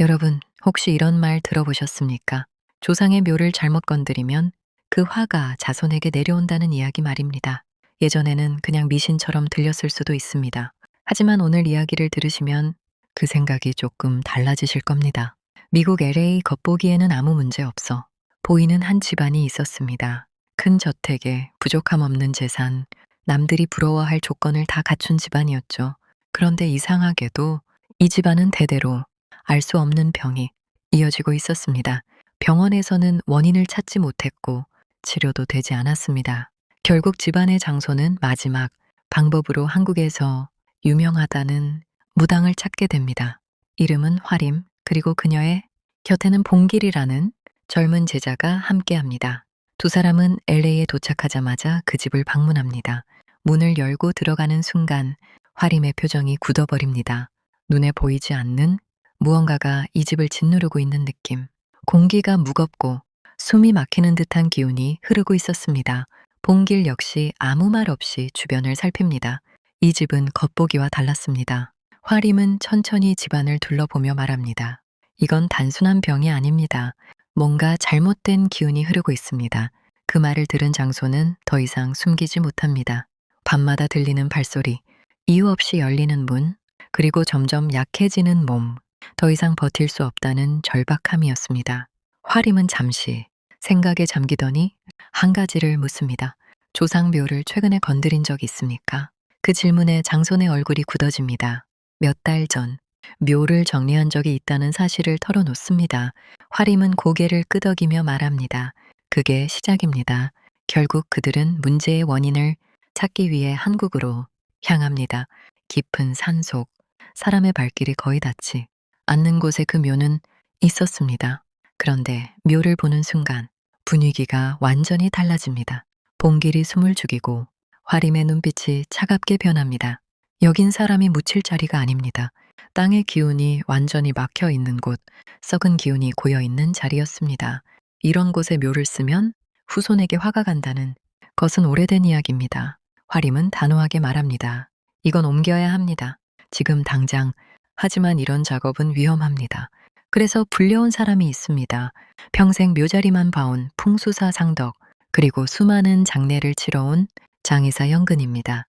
여러분, 혹시 이런 말 들어보셨습니까? 조상의 묘를 잘못 건드리면 그 화가 자손에게 내려온다는 이야기 말입니다. 예전에는 그냥 미신처럼 들렸을 수도 있습니다. 하지만 오늘 이야기를 들으시면 그 생각이 조금 달라지실 겁니다. 미국 LA 겉보기에는 아무 문제 없어 보이는 한 집안이 있었습니다. 큰 저택에 부족함 없는 재산, 남들이 부러워할 조건을 다 갖춘 집안이었죠. 그런데 이상하게도 이 집안은 대대로 알 수 없는 병이 이어지고 있었습니다. 병원에서는 원인을 찾지 못했고 치료도 되지 않았습니다. 결국 집안의 장소는 마지막 방법으로 한국에서 유명하다는 무당을 찾게 됩니다. 이름은 화림, 그리고 그녀의 곁에는 봉길이라는 젊은 제자가 함께합니다. 두 사람은 LA에 도착하자마자 그 집을 방문합니다. 문을 열고 들어가는 순간 화림의 표정이 굳어버립니다. 눈에 보이지 않는 무언가가 이 집을 짓누르고 있는 느낌. 공기가 무겁고 숨이 막히는 듯한 기운이 흐르고 있었습니다. 봉길 역시 아무 말 없이 주변을 살핍니다. 이 집은 겉보기와 달랐습니다. 화림은 천천히 집안을 둘러보며 말합니다. 이건 단순한 병이 아닙니다. 뭔가 잘못된 기운이 흐르고 있습니다. 그 말을 들은 장소는 더 이상 숨기지 못합니다. 밤마다 들리는 발소리, 이유 없이 열리는 문, 그리고 점점 약해지는 몸. 더 이상 버틸 수 없다는 절박함이었습니다. 화림은 잠시 생각에 잠기더니 한 가지를 묻습니다. 조상묘를 최근에 건드린 적 있습니까? 그 질문에 장손의 얼굴이 굳어집니다. 몇 달 전 묘를 정리한 적이 있다는 사실을 털어놓습니다. 화림은 고개를 끄덕이며 말합니다. 그게 시작입니다. 결국 그들은 문제의 원인을 찾기 위해 한국으로 향합니다. 깊은 산속, 사람의 발길이 거의 닿지 않는 곳에 그 묘는 있었습니다. 그런데 묘를 보는 순간 분위기가 완전히 달라집니다. 봉길이 숨을 죽이고 화림의 눈빛이 차갑게 변합니다. 여긴 사람이 묻힐 자리가 아닙니다. 땅의 기운이 완전히 막혀 있는 곳, 썩은 기운이 고여 있는 자리였습니다. 이런 곳에 묘를 쓰면 후손에게 화가 간다는 것은 오래된 이야기입니다. 화림은 단호하게 말합니다. 이건 옮겨야 합니다. 지금 당장. 하지만 이런 작업은 위험합니다. 그래서 불려온 사람이 있습니다. 평생 묘자리만 봐온 풍수사 상덕, 그리고 수많은 장례를 치러온 장의사 영근입니다.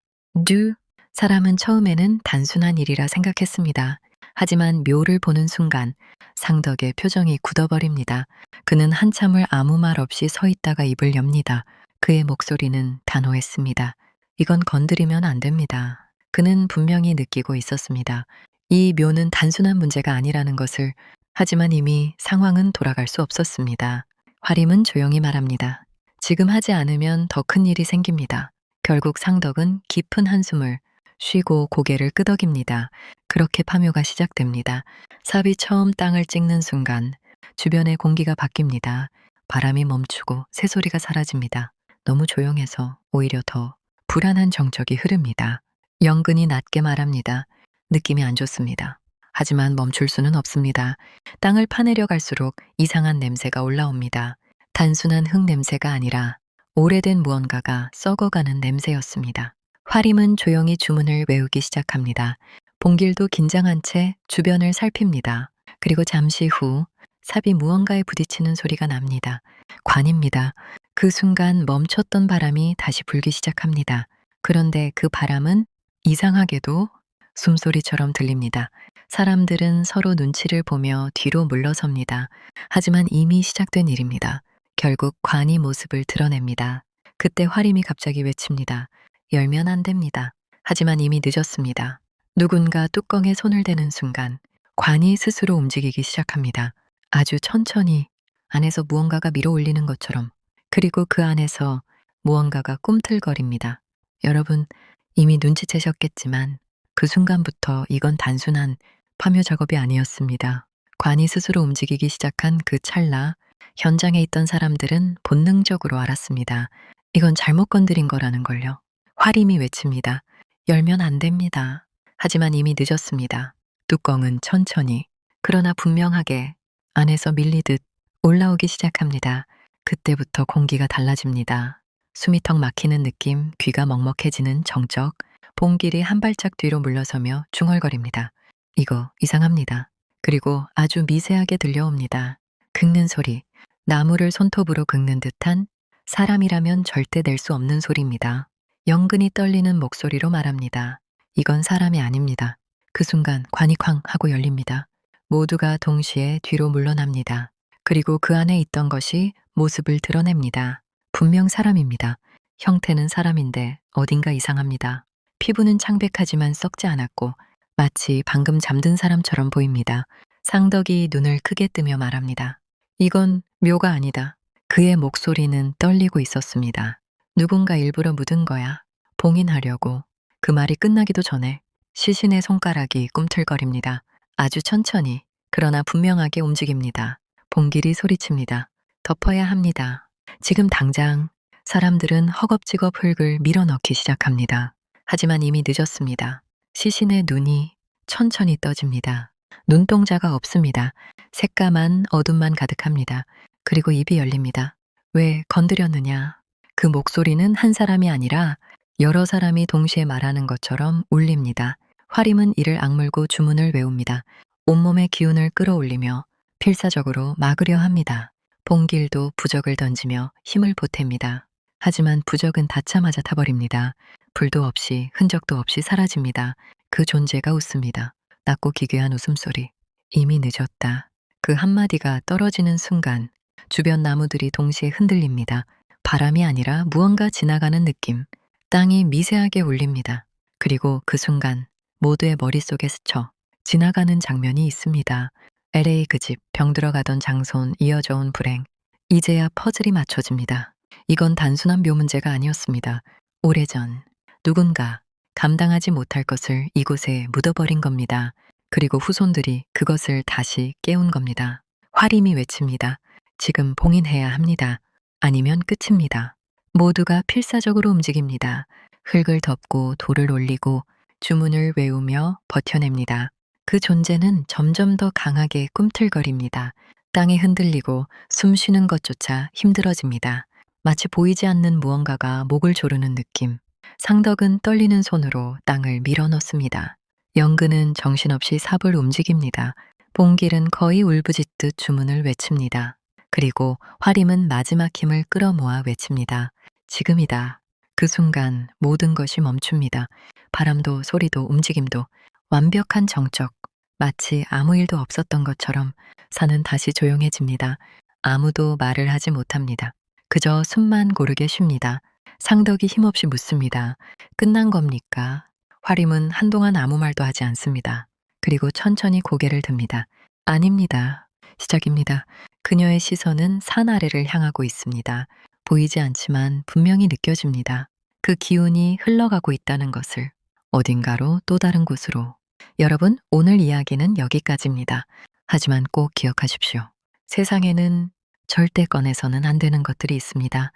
사람은 처음에는 단순한 일이라 생각했습니다. 하지만 묘를 보는 순간 상덕의 표정이 굳어버립니다. 그는 한참을 아무 말 없이 서 있다가 입을 엽니다. 그의 목소리는 단호했습니다. 이건 건드리면 안 됩니다. 그는 분명히 느끼고 있었습니다. 이 묘는 단순한 문제가 아니라는 것을. 하지만 이미 상황은 돌아갈 수 없었습니다. 화림은 조용히 말합니다. 지금 하지 않으면 더 큰 일이 생깁니다. 결국 상덕은 깊은 한숨을 쉬고 고개를 끄덕입니다. 그렇게 파묘가 시작됩니다. 삽이 처음 땅을 찍는 순간 주변의 공기가 바뀝니다. 바람이 멈추고 새소리가 사라집니다. 너무 조용해서 오히려 더 불안한 정적이 흐릅니다. 영근이 낮게 말합니다. 느낌이 안 좋습니다. 하지만 멈출 수는 없습니다. 땅을 파내려 갈수록 이상한 냄새가 올라옵니다. 단순한 흙 냄새가 아니라 오래된 무언가가 썩어가는 냄새였습니다. 화림은 조용히 주문을 외우기 시작합니다. 봉길도 긴장한 채 주변을 살핍니다. 그리고 잠시 후 삽이 무언가에 부딪히는 소리가 납니다. 관입니다. 그 순간 멈췄던 바람이 다시 불기 시작합니다. 그런데 그 바람은 이상하게도 숨소리처럼 들립니다. 사람들은 서로 눈치를 보며 뒤로 물러섭니다. 하지만 이미 시작된 일입니다. 결국 관이 모습을 드러냅니다. 그때 화림이 갑자기 외칩니다. 열면 안 됩니다. 하지만 이미 늦었습니다. 누군가 뚜껑에 손을 대는 순간 관이 스스로 움직이기 시작합니다. 아주 천천히 안에서 무언가가 밀어올리는 것처럼. 그리고 그 안에서 무언가가 꿈틀거립니다. 여러분, 이미 눈치채셨겠지만 그 순간부터 이건 단순한 파묘 작업이 아니었습니다. 관이 스스로 움직이기 시작한 그 찰나, 현장에 있던 사람들은 본능적으로 알았습니다. 이건 잘못 건드린 거라는 걸요. 화림이 외칩니다. 열면 안 됩니다. 하지만 이미 늦었습니다. 뚜껑은 천천히, 그러나 분명하게 안에서 밀리듯 올라오기 시작합니다. 그때부터 공기가 달라집니다. 숨이 턱 막히는 느낌, 귀가 먹먹해지는 정적, 봉길이 한 발짝 뒤로 물러서며 중얼거립니다. 이거 이상합니다. 그리고 아주 미세하게 들려옵니다. 긁는 소리, 나무를 손톱으로 긁는 듯한 사람이라면 절대 낼 수 없는 소리입니다. 영근히 떨리는 목소리로 말합니다. 이건 사람이 아닙니다. 그 순간 관이 쾅 하고 열립니다. 모두가 동시에 뒤로 물러납니다. 그리고 그 안에 있던 것이 모습을 드러냅니다. 분명 사람입니다. 형태는 사람인데 어딘가 이상합니다. 피부는 창백하지만 썩지 않았고 마치 방금 잠든 사람처럼 보입니다. 상덕이 눈을 크게 뜨며 말합니다. 이건 묘가 아니다. 그의 목소리는 떨리고 있었습니다. 누군가 일부러 묻은 거야. 봉인하려고. 그 말이 끝나기도 전에 시신의 손가락이 꿈틀거립니다. 아주 천천히, 그러나 분명하게 움직입니다. 봉길이 소리칩니다. 덮어야 합니다. 지금 당장. 사람들은 허겁지겁 흙을 밀어넣기 시작합니다. 하지만 이미 늦었습니다. 시신의 눈이 천천히 떠집니다. 눈동자가 없습니다. 새까만 어둠만 가득합니다. 그리고 입이 열립니다. 왜 건드렸느냐? 그 목소리는 한 사람이 아니라 여러 사람이 동시에 말하는 것처럼 울립니다. 화림은 이를 악물고 주문을 외웁니다. 온몸의 기운을 끌어올리며 필사적으로 막으려 합니다. 봉길도 부적을 던지며 힘을 보탭니다. 하지만 부적은 닿자마자 타버립니다. 불도 없이 흔적도 없이 사라집니다. 그 존재가 웃습니다. 낮고 기괴한 웃음소리. 이미 늦었다. 그 한마디가 떨어지는 순간 주변 나무들이 동시에 흔들립니다. 바람이 아니라 무언가 지나가는 느낌. 땅이 미세하게 울립니다. 그리고 그 순간 모두의 머릿속에 스쳐 지나가는 장면이 있습니다. LA 그 집, 병들어가던 장손, 이어져 온 불행. 이제야 퍼즐이 맞춰집니다. 이건 단순한 묘 문제가 아니었습니다. 오래전 누군가 감당하지 못할 것을 이곳에 묻어버린 겁니다. 그리고 후손들이 그것을 다시 깨운 겁니다. 화림이 외칩니다. 지금 봉인해야 합니다. 아니면 끝입니다. 모두가 필사적으로 움직입니다. 흙을 덮고 돌을 올리고 주문을 외우며 버텨냅니다. 그 존재는 점점 더 강하게 꿈틀거립니다. 땅이 흔들리고 숨 쉬는 것조차 힘들어집니다. 마치 보이지 않는 무언가가 목을 조르는 느낌. 상덕은 떨리는 손으로 땅을 밀어넣습니다. 영근은 정신없이 삽을 움직입니다. 봉길은 거의 울부짖듯 주문을 외칩니다. 그리고 화림은 마지막 힘을 끌어모아 외칩니다. 지금이다. 그 순간 모든 것이 멈춥니다. 바람도 소리도 움직임도 완벽한 정적. 마치 아무 일도 없었던 것처럼 산은 다시 조용해집니다. 아무도 말을 하지 못합니다. 그저 숨만 고르게 쉽니다. 상덕이 힘없이 묻습니다. 끝난 겁니까? 화림은 한동안 아무 말도 하지 않습니다. 그리고 천천히 고개를 듭니다. 아닙니다. 시작입니다. 그녀의 시선은 산 아래를 향하고 있습니다. 보이지 않지만 분명히 느껴집니다. 그 기운이 흘러가고 있다는 것을. 어딘가로 또 다른 곳으로. 여러분, 오늘 이야기는 여기까지입니다. 하지만 꼭 기억하십시오. 세상에는 절대 꺼내서는 안 되는 것들이 있습니다.